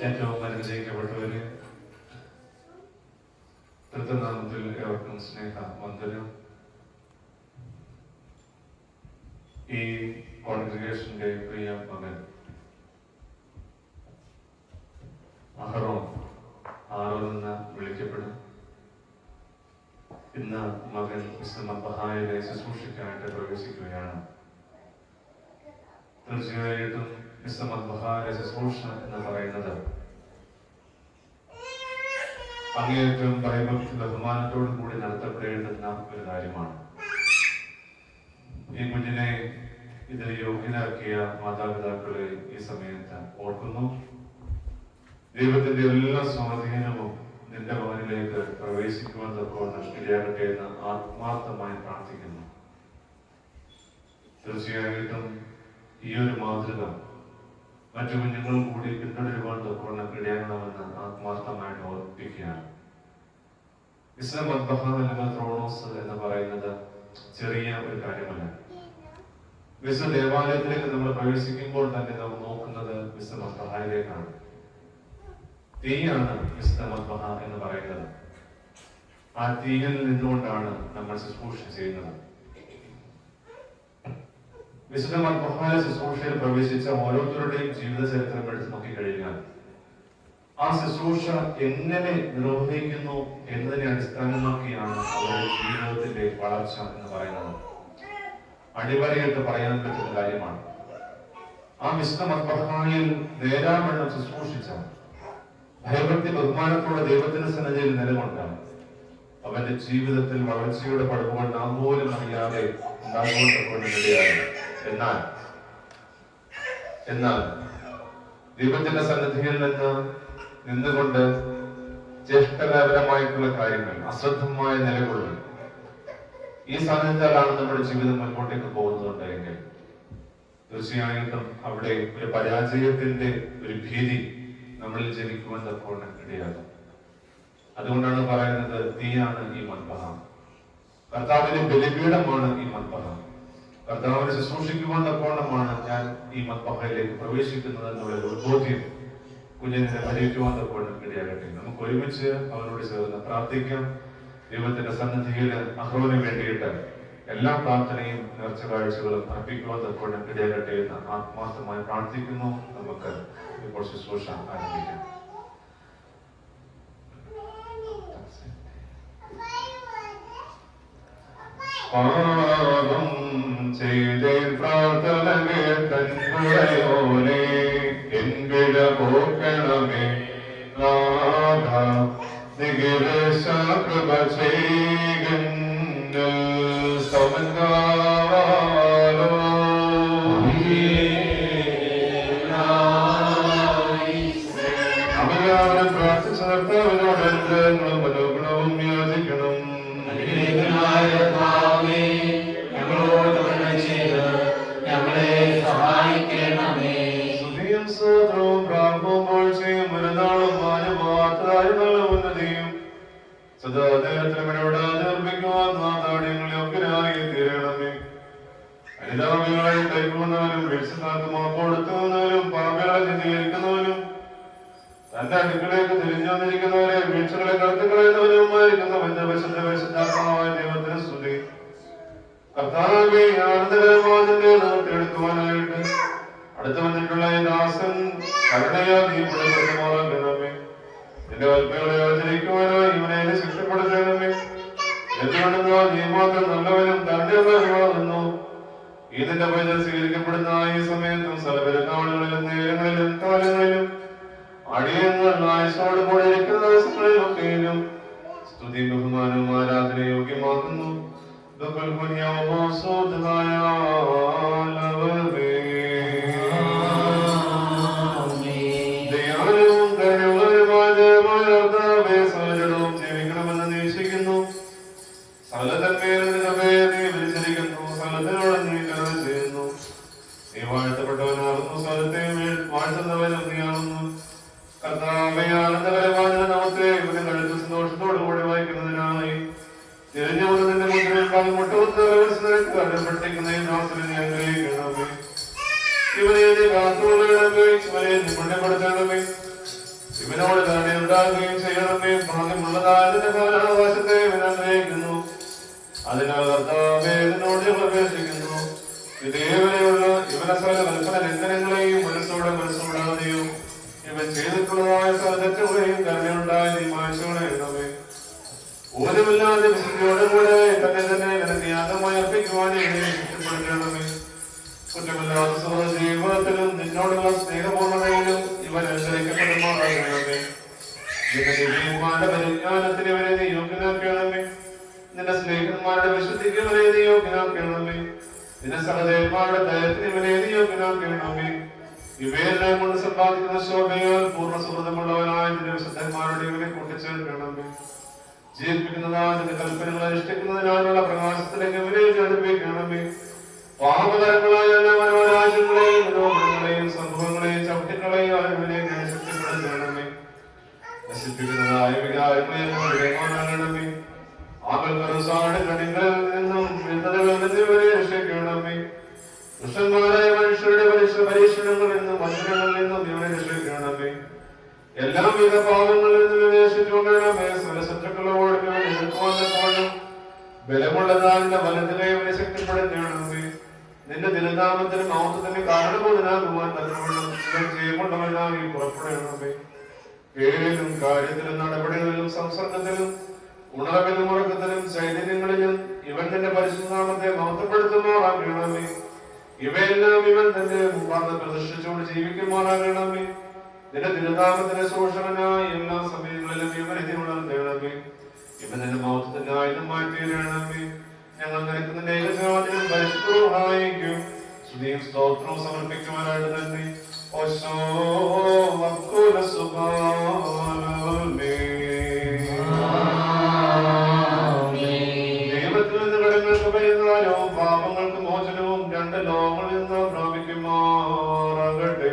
ഏറ്റവും അനുഗ്രഹിക്കപ്പെട്ടവരെ, കൃത്യനാമത്തിൽ ഏവർക്കും സ്നേഹ വന്ദനം. ഈ കോൺഗ്രിഗേഷന്റെ പ്രിയ മകൻ അഹറോൻ എന്ന് വിളിക്കപ്പെടും. ഇന്ന് മകൻ മദ്ബഹായിലെ ശുശ്രൂഷയ്ക്കായിട്ട് പ്രവേശിക്കുകയാണ്. തീർച്ചയായിട്ടും മദ്ബഹായിലെ ശുശ്രൂഷ എന്ന് പറയുന്നത് അങ്ങേയറ്റം ഭയഭക്തി ബഹുമാനത്തോടു കൂടി നടത്തപ്പെടേണ്ടുന്ന ഒരു കാര്യമാണ്. ഈ കുഞ്ഞിനെ ഇതിന് യോഗ്യനാക്കിയ മാതാപിതാക്കളെ ഈ സമയത്ത് ഓർക്കുന്നു. ദൈവത്തിന്റെ എല്ലാ സ്വാധീനവും നിന്റെ മകനിലേക്ക് പ്രവേശിക്കുവാൻ തക്കവണ്ണം ഇടയാകട്ടെ എന്ന് ആത്മാർത്ഥമായി പ്രാർത്ഥിക്കുന്നു. തീർച്ചയായിട്ടും ഈ ഒരു മാതൃക മറ്റു കുഞ്ഞുങ്ങളും കൂടി പിന്തുടരുവാൻ തക്കവണ്ണം ഇടയാകണമെന്ന് ആത്മാർത്ഥമായിട്ട് ഓർമ്മിപ്പിക്കുകയാണ്. മദ്ബഹ അല്ലെങ്കിൽ ത്രോണോസ് എന്ന് പറയുന്നത് ചെറിയ ഒരു കാര്യമല്ല. വിശുദ്ധ ദേവാലയത്തിലേക്ക് നമ്മൾ പ്രവേശിക്കുമ്പോൾ തന്നെ നാം നോക്കുന്നത് വിശുദ്ധ മദ്ബഹായിലേക്കാണ്. തീയാണ് വിശുദ്ധ മദ്ബഹ എന്ന് പറയുന്നത്. ആ തീയിൽ നിന്നുകൊണ്ടാണ് നമ്മൾ ശുശ്രൂഷ ചെയ്യുന്നത്. വിശുദ്ധ മദ്ബഹായിലെ ശുശ്രൂഷയിൽ പ്രവേശിച്ച ഓരോരുത്തരുടെയും ജീവിത ചരിത്രം എടുത്ത് നോക്കിക്കഴിഞ്ഞാൽ ആ ശുശ്രൂഷ എങ്ങനെ നിർവഹിക്കുന്നു എന്നതിനെ അടിസ്ഥാനമാക്കിയാണ് അവരുടെ ജീവിതത്തിന്റെ വളർച്ച എന്ന് പറയുന്നത്. അടിവരയിട്ട് പറയാൻ പറ്റുന്ന കാര്യമാണ്. ആ വിശുദ്ധ മദ്ബഹായിൽ നേരാവണ്ണം ശുശ്രൂഷിച്ച ഭയഭക്തി ബഹുമാനത്തോടെ ദൈവത്തിന്റെ സന്നിധിയിൽ നിലകൊണ്ടാണ് അവന്റെ ജീവിതത്തിൽ വളർച്ചയുടെ പടവുകൾ നാം പോലും അറിയാതെ ഉണ്ടാകൊണ്ടിടയാണ്. എന്നാൽ ദൈവത്തിന്റെ സന്നിധിയിൽ നിന്നുകൊണ്ട് ജ്യേഷ്ഠകരമായിട്ടുള്ള കാര്യങ്ങൾ അശ്രദ്ധമായ നിലകൊള്ളും ഈ സാന്നിധ്യത്തിലാണ് നമ്മുടെ ജീവിതം മുൻപോട്ടേക്ക് പോകുന്നുണ്ടെങ്കിൽ തീർച്ചയായിട്ടും അവിടെ ഒരു പരാജയത്തിന്റെ ഒരു ഭീതി നമ്മളിൽ ജനിക്കുവാൻ തക്കവണ്ണം ഇടയാകും. അതുകൊണ്ടാണ് പറയുന്നത് തീയാണ് ഈ മദ്ബഹ. കർത്താവിന്റെ ബലിപീഠമാണ് ഈ മദ്ബഹ. കർത്താവിനെ ശുശ്രൂഷിക്കുവാൻ തക്കവണ്ണമാണ് ഞാൻ ഈ മദ്ബഹയിലേക്ക് പ്രവേശിക്കുന്നത് എന്നുള്ള ഉദ്ബോധ്യം കുഞ്ഞിനെ ഭരിക്കുവാൻ തക്കവണ്ണം ഇടയാകട്ടെ. നമുക്ക് ഒരുമിച്ച് അവനോട് ചേർന്ന് പ്രാർത്ഥിക്കാം. ദൈവത്തിന്റെ സന്നിധിയിൽ അഹ്റോന് വേണ്ടിയിട്ട് എല്ലാ പ്രാർത്ഥനയും നേർച്ച കാഴ്ചകളും അർപ്പിക്കുവാൻ തക്കവണ്ണം ഇടയാകട്ടെ എന്ന് ആത്മാർത്ഥമായി പ്രാർത്ഥിക്കുന്നു. നമുക്ക് ഇപ്പോൾ ശുശ്രൂഷ ആരംഭിക്കാം. പാപം ചെയ്തേ പ്രാർത്ഥന കേട്ടൻപുഴയോനെ എൻവിട പോക്കണമേ നാഥ നികിലേശ കൃപ ചെയ്യന്നു സമന്താവാലോ അവരാരും പ്രാർത്ഥിച്ച കർത്താവിനോട് മനോഗുണവും യാചിക്കണം. സ്തോത്രവും പ്രാർത്ഥനയും ചെയ്യും ഒരു നാളും മാനമാത്രമായ നല്ല ഉന്നതിയും സദാ നേരത്തിലും ഇടപെടാതെ നിർമ്മിക്കുവാൻ നാടാടികളൊക്കെയായി തീരണമേ. അനിതാമികളെ കൈക്കൊള്ളുന്നവരും വീഴ്ചക്കാർക്ക് മാപ്പെടുത്തുന്നവരും പാപങ്ങളെ നീതീകരിക്കുന്നവരും തന്റെ അടുക്കളേക്ക് തിരിഞ്ഞു വന്നിരിക്കുന്നവരെ വീഴ്ചകളെ കടത്തുകളയുന്നവരുമായിരിക്കുന്ന പഞ്ചപശുദ്ധാത്മാവായ ദൈവത്തിന് സ്തുതി. കർത്താവേ, ആനന്ദകരമാതിന്റെ എടുക്കുവാനായിട്ട് അടുത്ത് വന്നിട്ടുള്ള ഈ ദാസൻ കരുണയാ നീ പുറപ്പെടുമാറാകണമേ. നിന്റെ കൽപ്പനകളെ ആചരിക്കുവാനായി ഇവനെ ശിക്ഷപ്പെടുത്തണമേ. എന്തുകൊണ്ടെന്നാൽ നീ മാത്രം നല്ലവനും തന്റെമാകുന്നു. ഇതിന്റെ പൈസ സ്വീകരിക്കപ്പെടുന്ന ഈ സമയത്തും സ്ഥലപെരുന്നാളുകളിലും നേരങ്ങളിലും കാലങ്ങളിലും അടിയങ്ങൾ ആയുസോട് കൂടെ ഇരിക്കുന്ന ദിവസങ്ങളിലൊക്കെയും സ്തുതി ബഹുമാനവും ആരാധന യോഗ്യമാക്കുന്നു. ജീവിക്കണമെന്ന് നിശ്ചയിക്കുന്നു. സകലതന്മേൽ വിളിച്ചിരിക്കുന്നു. സകലത്തിനോട് നീ കരുണ ചെയ്യുന്നു. നീ വാഴ്ത്തപ്പെട്ടവനാകുന്നു. സകലത്തെ വാഴ്ത്തുന്നവനും നീയാകുന്നു. കർത്താവേ, ആനന്ദകരമായ നാമത്തെ ഇവരുടെ കഴുത്ത് സന്തോഷത്തോടു കൂടി വായിക്കുന്നതിനായി തിരിഞ്ഞു വന്നതിന്റെ മുന്നിലേക്കാൾ മുട്ടപ്പെടുത്തിക്കുന്ന ഇവരെ കാത്തുകൊള്ളണമേ. ഇവരെ പുണ്യപ്പെടുത്തണമേ. ഇവനോട് തന്നെ ഉണ്ടാകുകയും ചെയ്യണമേ. ഭാഗ്യമുള്ളതായതിന്റെ കാലാവകാശത്തെ ഇവൻ ആഗ്രഹിക്കുന്നു. അതിനാൽ കർത്താവേ ഇതിനോട് ഞങ്ങൾ അപേക്ഷിക്കുന്നു. ഇതേവരെയുള്ള ഇവനെ സകല കൽപ്പന ലംഘനങ്ങളെയും മനസ്സോടാതെയും ഇവൻ ചെയ്തിട്ടുള്ളതായ സകല തെറ്റുകളെയും കരുണയുണ്ടായി നീ മായ്ച്ചുകളയണമേ. ഊനമില്ലാതെ വിശുദ്ധിയോടെ കൂടെ തന്നെ നിനക്ക് യാഗമായി അർപ്പിക്കുവാനും ഇവനെ ഇഷ്ടപ്പെടുത്തണമേ. കുറ്റമില്ലാത്ത സുഹൃ ജീവിതത്തിലും നിന്നോടുള്ള സ്നേഹപൂർണ്ണതയിലും ഇവൻ അനുസരിക്കപ്പെടുമാറാകണമേ. നിന്റെ ദിവ്യന്മാരുടെ പരിജ്ഞാനത്തിന് ഇവരെ നീ യോഗ്യനാക്കണമേ. നിന്റെ സ്നേഹിതന്മാരുടെ വിശുദ്ധിക്ക് ഇവരെ നീ യോഗ്യനാക്കണമേ. നിന്റെ സഹദേവന്മാരുടെ ദയത്തിന് ഇവരെ നീ യോഗ്യനാക്കണമേ. ഇവയെല്ലാം കൊണ്ട് സമ്പാദിക്കുന്ന ശോഭയാൽ പൂർണ്ണ സുഹൃതമുള്ളവനായ നിന്റെ വിശുദ്ധന്മാരുടെ ഇവരെ കൂട്ടിച്ചേർക്കണമേ. ജീവിപ്പിക്കുന്നതായ നിന്റെ കൽപ്പനകൾ അനുഷ്ഠിക്കുന്നതിനാലുള്ള പ്രകാശത്തിലേക്ക് ഇവരെ അടുപ്പിക്കണമേ. പാപകരങ്ങളായ എല്ലാ മനോരാജ്യങ്ങളെയും മനോഗുണങ്ങളെയും സംഭവങ്ങളെയും ചവിട്ടികളെയും ഇവരെ ശക്തിപ്പെടുത്തണമേ. നശിപ്പിക്കുന്നതായ വികാരങ്ങളെ ആകൽക്കറുസാട് കണികളിൽ നിന്നും വിധതകളിൽ നിന്ന് ഇവരെ രക്ഷിക്കണമേ. ദുഷ്ടന്മാരായ മനുഷ്യരുടെ പരീക്ഷണങ്ങളിൽ നിന്നും വഞ്ചനകളിൽ നിന്നും ഇവരെ രക്ഷിക്കണമേ. എല്ലാവിധ പാപങ്ങളിൽ നിന്നും വിവേശിച്ചുകൊള്ളണമേ. ശത്രുക്കളോട് ഇവരെ എതിർക്കുവാനും ബലമുള്ളതാന്റെ വലതുകൈ ഇവരെ ശക്തിപ്പെടുത്തണമേ. നിന്റെ തിരുനാമത്തിന് മൗത്തത്തിന് കാരണബോധനാകുവാൻ തന്നവണ്ണം ജയമുള്ളവനായി പുറപ്പെടണമേ. പേരിലും കാര്യത്തിലും നടപടികളിലും സംസർഗത്തിലും ഉണർവിലും ഉറക്കത്തിലും ചൈതന്യങ്ങളിലും ഇവൻ നിന്റെ പരിശുദ്ധനാമത്തെ മഹത്വപ്പെടുത്തുമാറാകണമേ. ഇവയെല്ലാം ഇവൻ തന്റെ മുമ്പാകെ പ്രദർശിച്ചുകൊണ്ട് ജീവിക്കുമാറാകണമേ. നിന്റെ തിരുനാമത്തിന്റെ ശോഷകനായി എല്ലാ സമയങ്ങളിലും ഇവൻ ഉണർന്നേണമേ. ഇവൻ നിന്റെ മഹത്വത്തിന്റെ ആയുധമായി തീരണമേ. ഞങ്ങൾ നിനക്ക് നിന്റെ ഏകജാതിനും പരിശുദ്ധവും സ്തുതിയും സ്തോത്രവും സമർപ്പിക്കുവാനായിട്ട് തന്നെ ദൈവത്തിൽ നിന്ന് കടങ്ങൾക്ക് പരിഹാരോ പാപങ്ങൾക്ക് മോചനവും രണ്ട് ലോകങ്ങളിൽ നിന്ന് പ്രാപിക്കുമാറാകട്ടെ.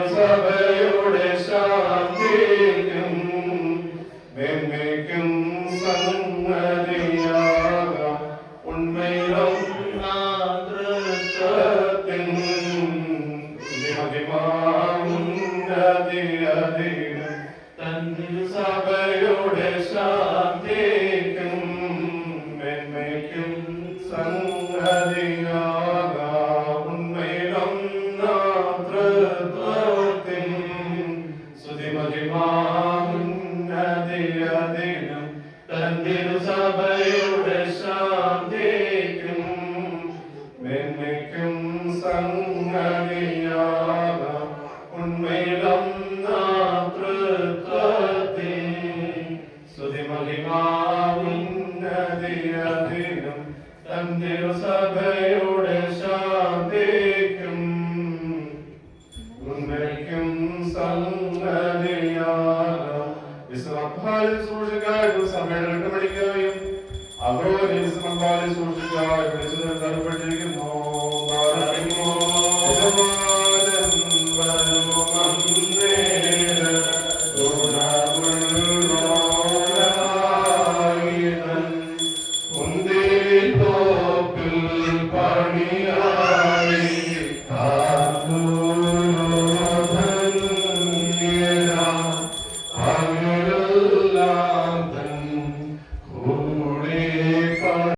സഭയുടെ ശാന്തിക്കും മേന്മയ്ക്കും സംഗതിയാകാം ഉണ്മയിലും ആദൃഷ്ടത്തിൻ മഹിമാവുന്നതിയധികം തൻ സഭയുടെ